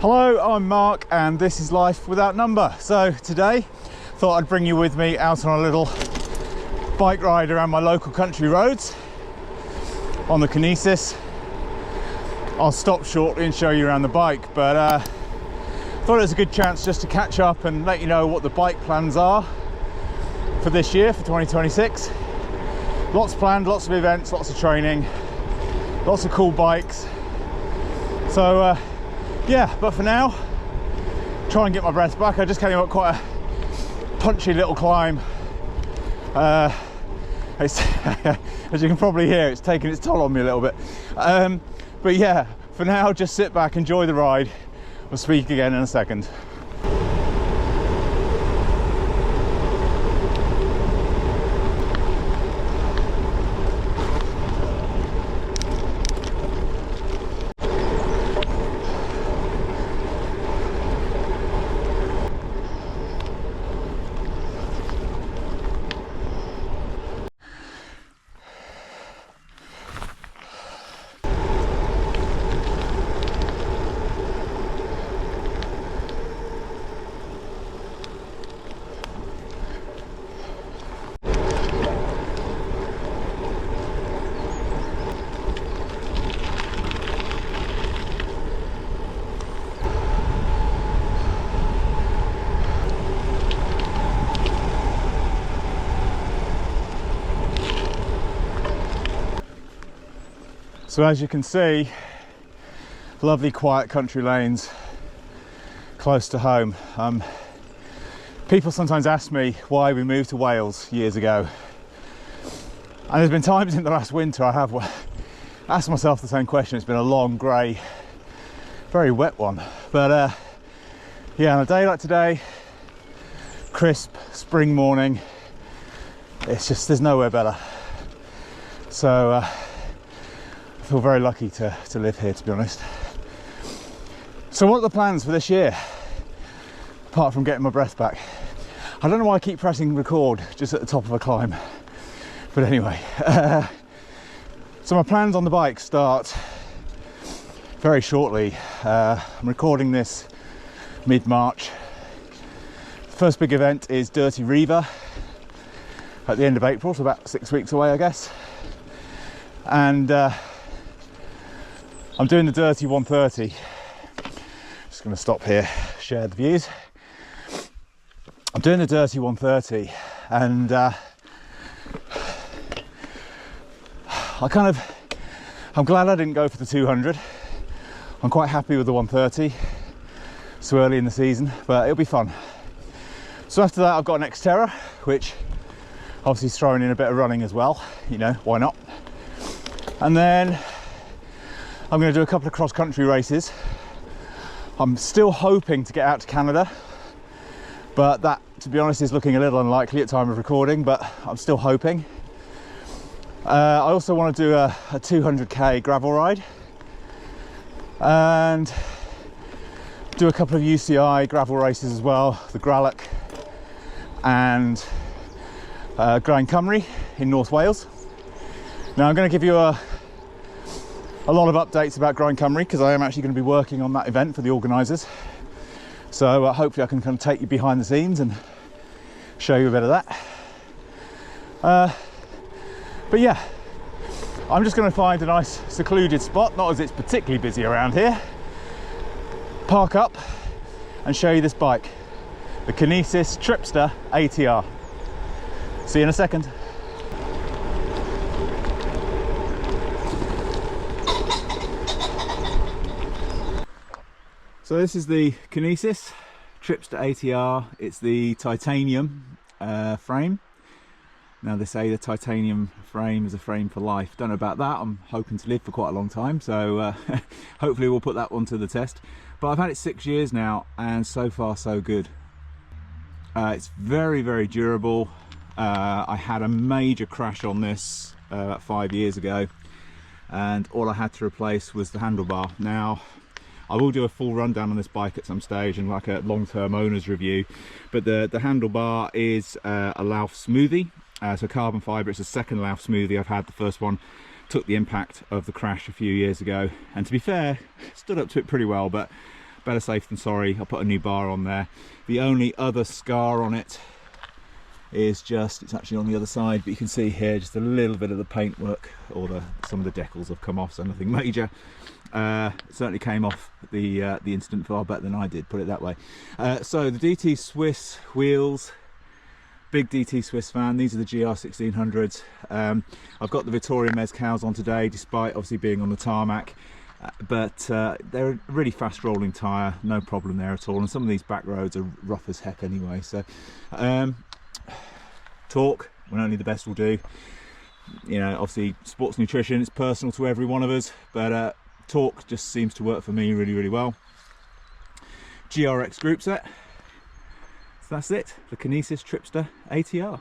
Hello, I'm Mark and this is Life Without Number. So today, thought I'd bring you with me out on a little bike ride around my local country roads on the Kinesis. I'll stop shortly and show you around the bike, but thought it was a good chance just to catch up and let you know what the bike plans are for this year, for 2026. Lots planned, lots of events, lots of training, lots of cool bikes. So yeah, but for now, try and get my breath back. I just came up quite a punchy little climb. It's as you can probably hear, it's taking its toll on me a little bit. But yeah, for now, just sit back, enjoy the ride. We'll speak again in a second. So as you can see, lovely quiet country lanes close to home. People sometimes ask me why we moved to Wales years ago. And there's been times in the last winter I have asked myself the same question. It's been a long, grey, very wet one. But yeah, on a day like today, crisp spring morning, it's just, there's nowhere better. So I feel very lucky to live here, to be honest. So what are the plans for this year, apart from getting my breath back? I don't know why I keep pressing record just at the top of a climb, but anyway. So my plans on the bike start very shortly. I'm recording this mid-March. The first big event is Dirty Reiver at the end of April, so about 6 weeks away, I guess. And I'm doing the Dirty 130. Just going to stop here, share the views. I'm doing the Dirty 130, and I'm glad I didn't go for the 200. I'm quite happy with the 130 so early in the season, but it'll be fun. So after that, I've got an Xterra, which obviously is throwing in a bit of running as well. You know, why not? And then I'm going to do a couple of cross-country races. I'm still hoping to get out to Canada, but that, to be honest, is looking a little unlikely at time of recording, but I'm still hoping. I also want to do a 200k gravel ride and do a couple of UCI gravel races as well, the Gralloch and Graean Cymru in North Wales. Now I'm going to give you a lot of updates about Graean Cymru because I am actually going to be working on that event for the organisers. So hopefully I can kind of take you behind the scenes and show you a bit of that. But yeah, I'm just going to find a nice secluded spot, not as it's particularly busy around here, park up and show you this bike, the Kinesis Tripster ATR. See you in a second. So this is the Kinesis Tripster ATR. It's the titanium frame. Now they say the titanium frame is a frame for life. Don't know about that. I'm hoping to live for quite a long time, so hopefully we'll put that one to the test. But I've had it 6 years now, and so far so good. It's very, very durable. I had a major crash on this about 5 years ago, and all I had to replace was the handlebar. Now I will do a full rundown on this bike at some stage and like a long-term owner's review, but the handlebar is a Lauf smoothie, so carbon fibre. It's the second Lauf smoothie I've had. The first one took the impact of the crash a few years ago, and to be fair, stood up to it pretty well, but better safe than sorry. I'll put a new bar on there. The only other scar on it is just, it's actually on the other side, but you can see here just a little bit of the paintwork, or some of the decals have come off, so nothing major. Certainly came off the incident far better than I did, put it that way. So the DT Swiss wheels, big DT Swiss fan. These are the GR 1600s. I've got the Vittoria Mezcals on today, despite obviously being on the tarmac. But they're a really fast rolling tyre, no problem there at all. And some of these back roads are rough as heck anyway. So torque, when only the best will do. You know, obviously sports nutrition, it's personal to every one of us, but torque just seems to work for me really, really well. GRX group set. So that's it, the Kinesis Tripster ATR.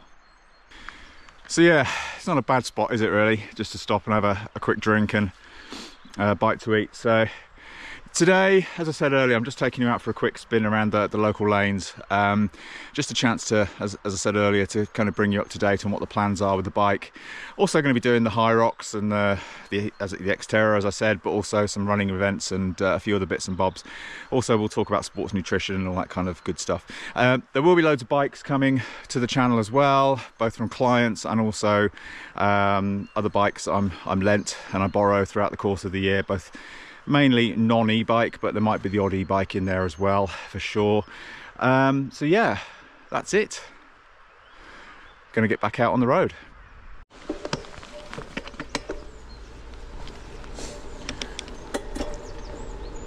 So yeah, it's not a bad spot, is it really? Just to stop and have a quick drink and bite to eat. So today, as I said earlier, I'm just taking you out for a quick spin around the local lanes. Just a chance to, as I said earlier, to kind of bring you up to date on what the plans are with the bike. Also going to be doing the Hyrox and the Xterra, as I said, but also some running events and a few other bits and bobs. Also, we'll talk about sports nutrition and all that kind of good stuff. There will be loads of bikes coming to the channel as well, both from clients and also other bikes I'm lent and I borrow throughout the course of the year, both mainly non-e-bike, but there might be the odd e-bike in there as well, for sure. So yeah, that's it. Gonna get back out on the road.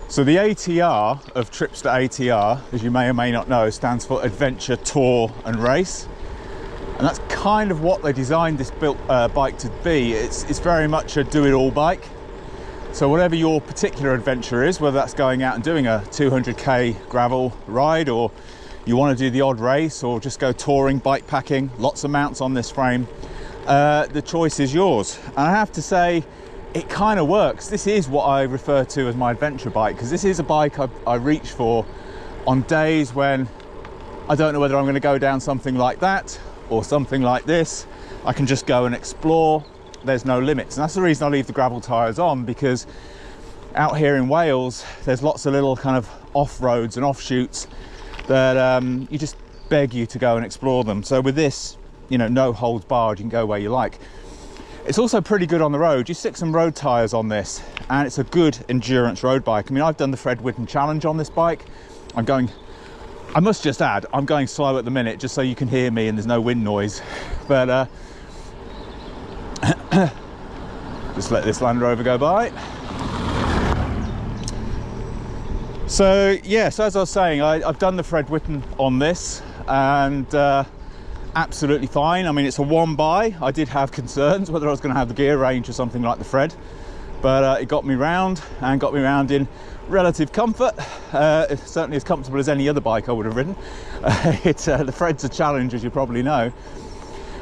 So the ATR of Tripster ATR, as you may or may not know, stands for Adventure, Tour and Race. And that's kind of what they designed this bike to be. It's very much a do-it-all bike. So whatever your particular adventure is, whether that's going out and doing a 200k gravel ride, or you want to do the odd race, or just go touring, bike packing, lots of mounts on this frame, the choice is yours. And I have to say, it kind of works. This is what I refer to as my adventure bike, because this is a bike I reach for on days when I don't know whether I'm going to go down something like that or something like this. I can just go and explore. There's no limits, and that's the reason I leave the gravel tyres on, because out here in Wales there's lots of little kind of off roads and offshoots that you just beg you to go and explore them. So with this, you know, no holds barred, you can go where you like. It's also pretty good on the road. You stick some road tyres on this and it's a good endurance road bike. I mean, I've done the Fred Whitton challenge on this bike. I must just add, I'm going slow at the minute just so you can hear me and there's no wind noise, but just let this Land Rover go by. So yeah, so as I was saying, I've done the Fred Whitton on this, and absolutely fine. I mean, it's a one buy. I did have concerns whether I was going to have the gear range or something like the Fred, but it got me round, and got me round in relative comfort. It's certainly as comfortable as any other bike I would have ridden. The Fred's a challenge, as you probably know,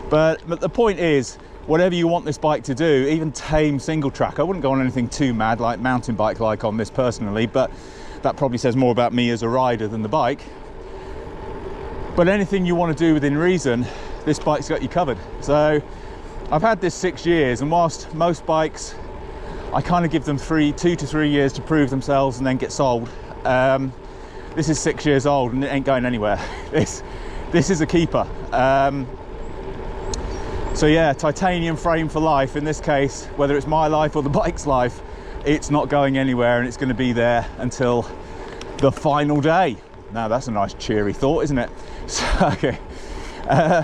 but the point is, whatever you want this bike to do, even tame single track, I wouldn't go on anything too mad like mountain bike like on this personally, but that probably says more about me as a rider than the bike. But anything you want to do within reason, this bike's got you covered. So I've had this 6 years, and whilst most bikes I kind of give them 2 to 3 years to prove themselves and then get sold, this is 6 years old and it ain't going anywhere. This is a keeper. So yeah, titanium frame for life. In this case, whether it's my life or the bike's life, it's not going anywhere, and it's going to be there until the final day. Now that's a nice cheery thought, isn't it? So, okay.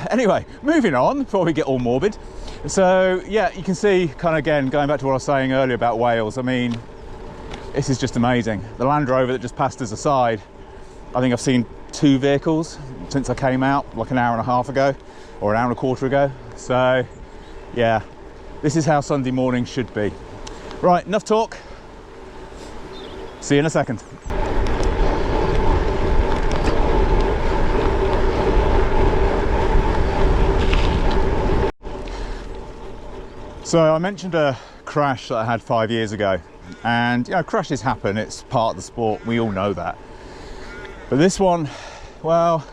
Anyway, moving on before we get all morbid. So yeah, you can see, kind of again, going back to what I was saying earlier about Wales, I mean, this is just amazing. The Land Rover that just passed us aside, I think I've seen 2 vehicles since I came out, like an hour and a half ago, or an hour and a quarter ago. So yeah, this is how Sunday morning should be. Right, enough talk. See you in a second. So I mentioned a crash that I had 5 years ago, and you know, crashes happen, it's part of the sport, we all know that. But this one, well,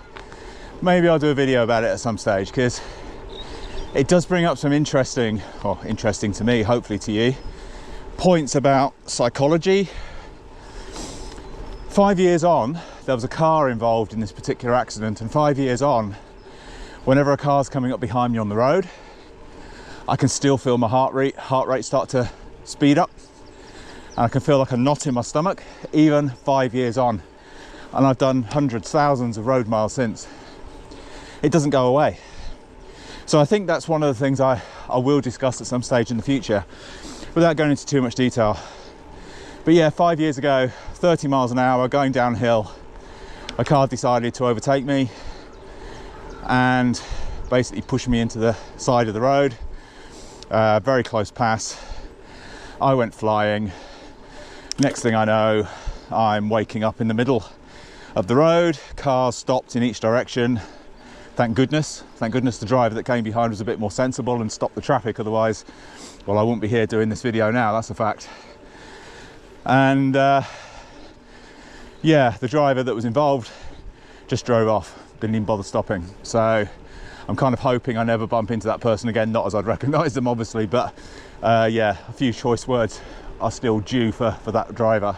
maybe I'll do a video about it at some stage, because it does bring up some interesting to me, hopefully to you, points about psychology, 5 years on, there was a car involved in this particular accident, and 5 years on, whenever a car's coming up behind me on the road, I can still feel my heart rate start to speed up, and I can feel like a knot in my stomach, even 5 years on. And I've done hundreds, thousands of road miles since. It doesn't go away. So I think that's one of the things I will discuss at some stage in the future, without going into too much detail. But yeah, 5 years ago, 30 miles an hour, going downhill, a car decided to overtake me and basically push me into the side of the road. Very close pass. I went flying. Next thing I know, I'm waking up in the middle of the road. Cars stopped in each direction. Thank goodness the driver that came behind was a bit more sensible and stopped the traffic. Otherwise, well, I wouldn't be here doing this video now, that's a fact. And yeah, the driver that was involved just drove off, didn't even bother stopping. So I'm kind of hoping I never bump into that person again, not as I'd recognise them obviously, but yeah, a few choice words are still due for that driver.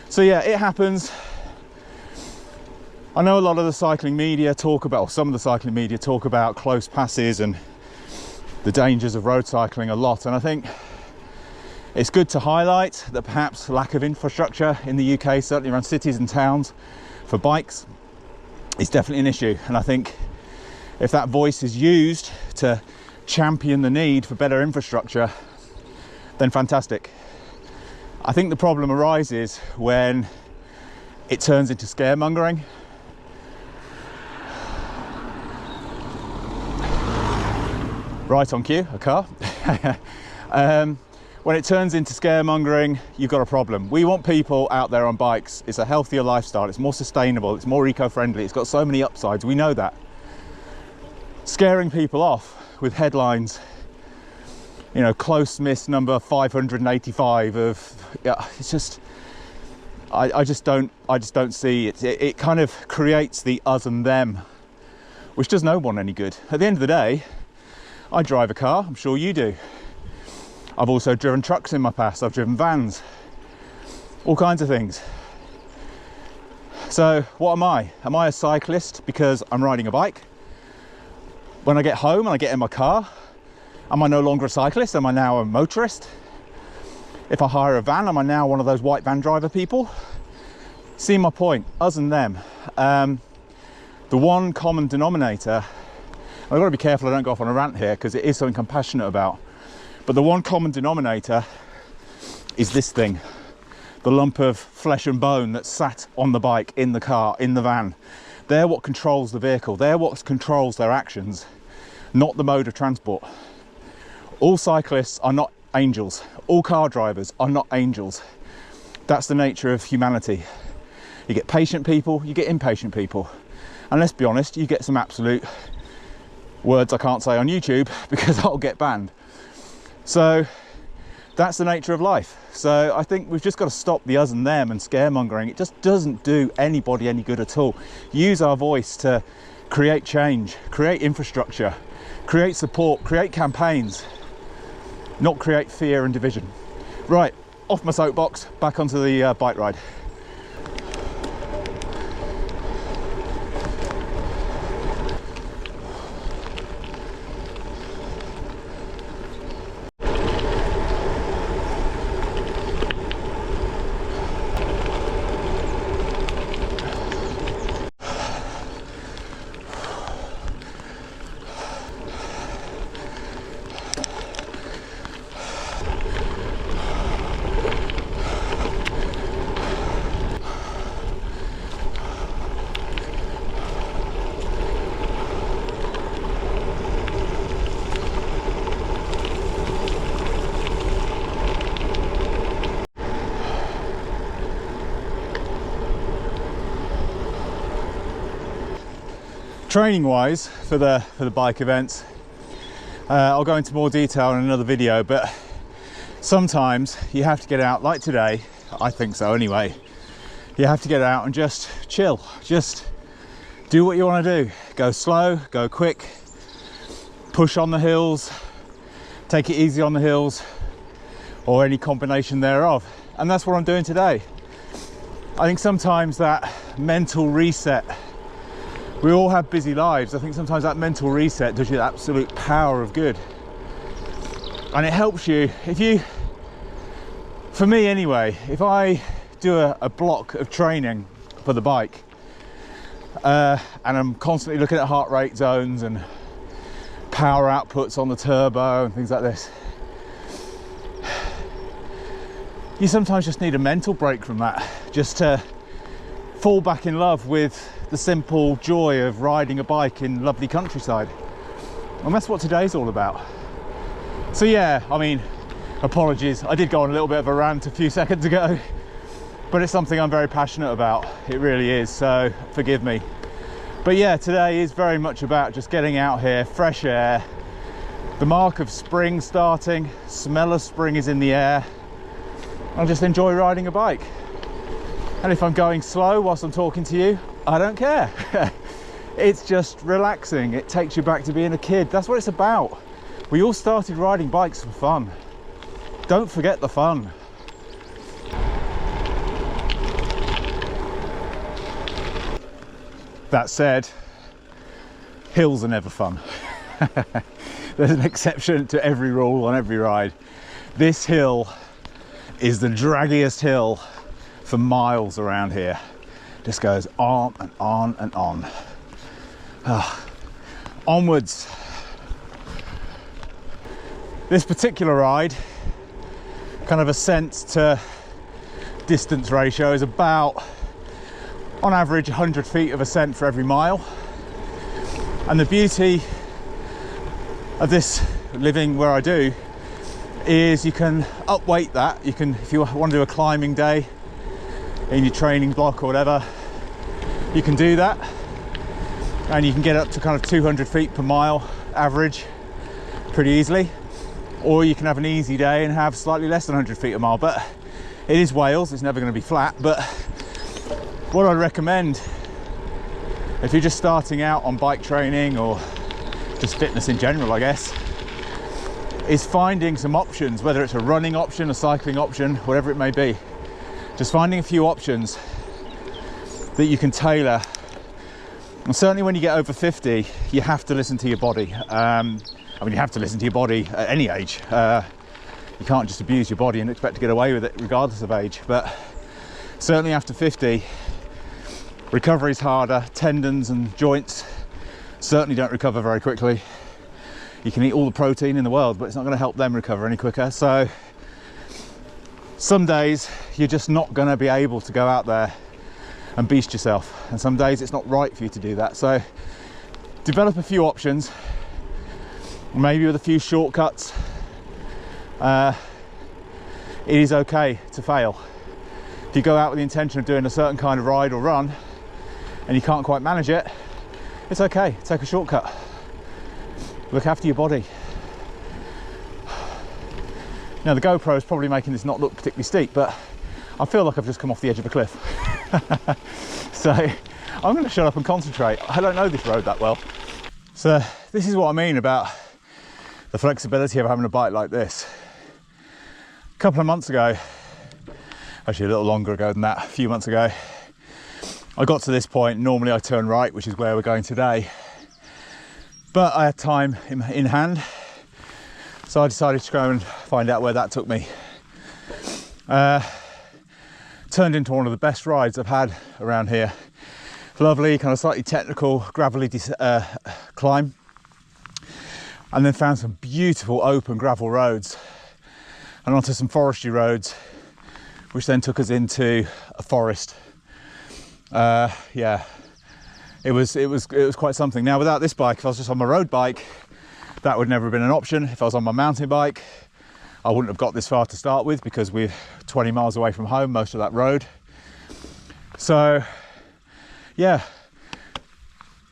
So yeah, it happens. I know a lot of the cycling media talk about, or some of the cycling media talk about close passes and the dangers of road cycling a lot, and I think it's good to highlight that perhaps lack of infrastructure in the UK, certainly around cities and towns, for bikes is definitely an issue. And I think if that voice is used to champion the need for better infrastructure, then fantastic. I think the problem arises when it turns into scaremongering. Right on cue, a car. When it turns into scaremongering, you've got a problem. We want people out there on bikes. It's a healthier lifestyle, it's more sustainable, it's more eco-friendly, it's got so many upsides, we know that. Scaring people off with headlines, you know, close miss number 585 of, yeah, it's just, I just don't see it. It kind of creates the us and them, which does no one any good. At the end of the day, I drive a car, I'm sure you do. I've also driven trucks in my past, I've driven vans, all kinds of things. So what am I? Am I a cyclist because I'm riding a bike? When I get home and I get in my car, am I no longer a cyclist? Am I now a motorist? If I hire a van, am I now one of those white van driver people? See my point, us and them. The one common denominator, I've got to be careful I don't go off on a rant here because it is something I'm passionate about. But the one common denominator is this thing, the lump of flesh and bone that's sat on the bike, in the car, in the van. They're what controls the vehicle, they're what controls their actions, not the mode of transport. All cyclists are not angels, all car drivers are not angels. That's the nature of humanity. You get patient people, you get impatient people. And let's be honest, you get some absolute words I can't say on YouTube because I'll get banned. So that's the nature of life. So I think we've just got to stop the us and them and scaremongering. It just doesn't do anybody any good at all. Use our voice to create change, create infrastructure, create support, create campaigns, not create fear and division. Right, off my soapbox, back onto the bike ride. Training wise for the bike events, I'll go into more detail in another video, but sometimes you have to get out, like today, I think so anyway, you have to get out and just chill, just do what you want to do. Go slow, go quick, push on the hills, take it easy on the hills, or any combination thereof. and that's what I'm doing today. I think sometimes that mental reset, we all have busy lives. I think sometimes that mental reset does you the absolute power of good. And it helps you, if you, for me anyway, if I do a block of training for the bike, and I'm constantly looking at heart rate zones and power outputs on the turbo and things like this, you sometimes just need a mental break from that, just to fall back in love with the simple joy of riding a bike in lovely countryside. And that's what today's all about. So yeah, I mean, apologies, I did go on a little bit of a rant a few seconds ago, but it's something I'm very passionate about. It really is, so forgive me. But yeah, today is very much about just getting out here, fresh air, the mark of spring starting, smell of spring is in the air. I'll just enjoy riding a bike. And if I'm going slow whilst I'm talking to you, I don't care. It's just relaxing. It takes you back to being a kid. That's what it's about. We all started riding bikes for fun. Don't forget the fun. That said, hills are never fun. There's an exception to every rule on every ride. This hill is the draggiest hill for miles around here. Just goes on and on and on. Onwards. This particular ride, kind of ascent to distance ratio, is about, on average, 100 feet of ascent for every mile. And the beauty of this, living where I do, is you can upweight that. You can, if you want to do a climbing day in your training block or whatever, you can do that, and you can get up to kind of 200 feet per mile average pretty easily. Or you can have an easy day and have slightly less than 100 feet a mile. But it is Wales, it's never going to be flat. But what I'd recommend, if you're just starting out on bike training or just fitness in general, I guess, is finding some options, whether it's a running option, a cycling option, whatever it may be. Just finding a few options that you can tailor. And certainly when you get over 50, you have to listen to your body. I mean, you have to listen to your body at any age. You can't just abuse your body and expect to get away with it regardless of age. But certainly after 50, recovery's harder. Tendons and joints certainly don't recover very quickly. You can eat all the protein in the world, but it's not going to help them recover any quicker. So some days you're just not going to be able to go out there and beast yourself, and some days it's not right for you to do that. So develop a few options, maybe with a few shortcuts. It is okay to fail. If you go out with the intention of doing a certain kind of ride or run and you can't quite manage it, it's okay, take a shortcut. Look after your body. Now the GoPro is probably making this not look particularly steep, but I feel like I've just come off the edge of a cliff. So I'm going to shut up and concentrate. I don't know this road that well. So this is what I mean about the flexibility of having a bike like this. A couple of months ago, actually a little longer ago than that, a few months ago, I got to this point. Normally I turn right, which is where we're going today, but I had time in hand, so I decided to go and find out where that took me. Turned into one of the best rides I've had around here. Lovely, kind of slightly technical, gravelly climb, and then found some beautiful open gravel roads and onto some forestry roads, which then took us into a forest. Yeah, it was quite something. Now without this bike, if I was just on my road bike, that would never have been an option. If I was on my mountain bike, I wouldn't have got this far to start with, because we're 20 miles away from home, most of that road. So yeah,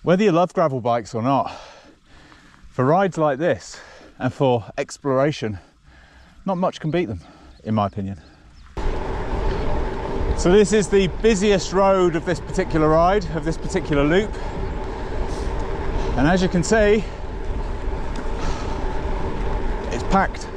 whether you love gravel bikes or not, for rides like this and for exploration, not much can beat them, in my opinion. So this is the busiest road of this particular ride, of this particular loop. And as you can see, it's packed.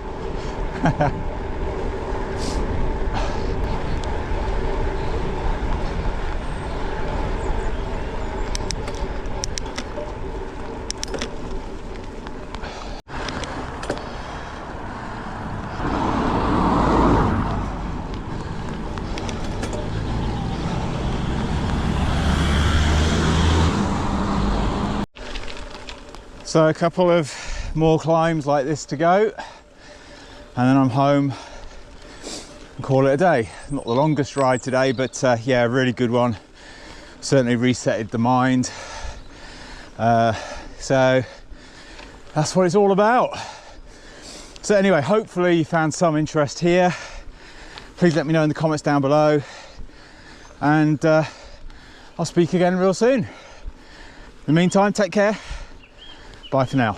So a couple of more climbs like this to go, and then I'm home and call it a day. Not the longest ride today, but yeah, a really good one. Certainly resetted the mind. So that's what it's all about. So anyway, hopefully you found some interest here. Please let me know in the comments down below, and I'll speak again real soon. In the meantime, take care. Bye for now.